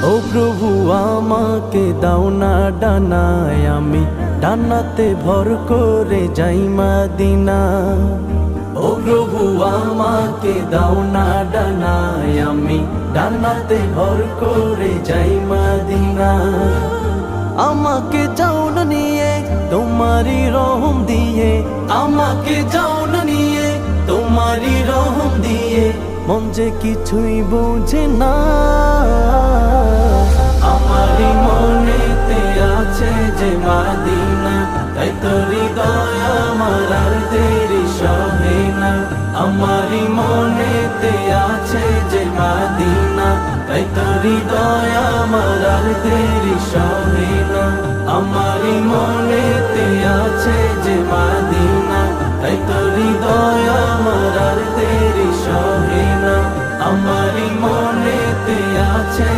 ও প্রভু আমাকে দাও না ডানায়, আমি ডানাতে ভর করে যাই মদিনা। ও প্রভু আমাকে দাও না ডানায়, আমি ডানাতে ভর করে যাই মদিনা। আমাকে যাও না নিয়ে তোমারি রহম দিয়ে, আমাকে যাও না নিয়ে তোমারি রহম দিয়ে, মন যে কিছুই বোঝে না। আমারি মনেতে আছে যে মদিনা, তাই তো হৃদয় আমার আর দেরি সহে না। আমারি মনেতে আছে যে মদিনা, তাই তো হৃদয় আমার আর দেরি সহে না। আমারি মনেতে আছে যে মদিনা, তাই তো হৃদয় আমার আর দেরি সহে না। আমারি মনেতে আছে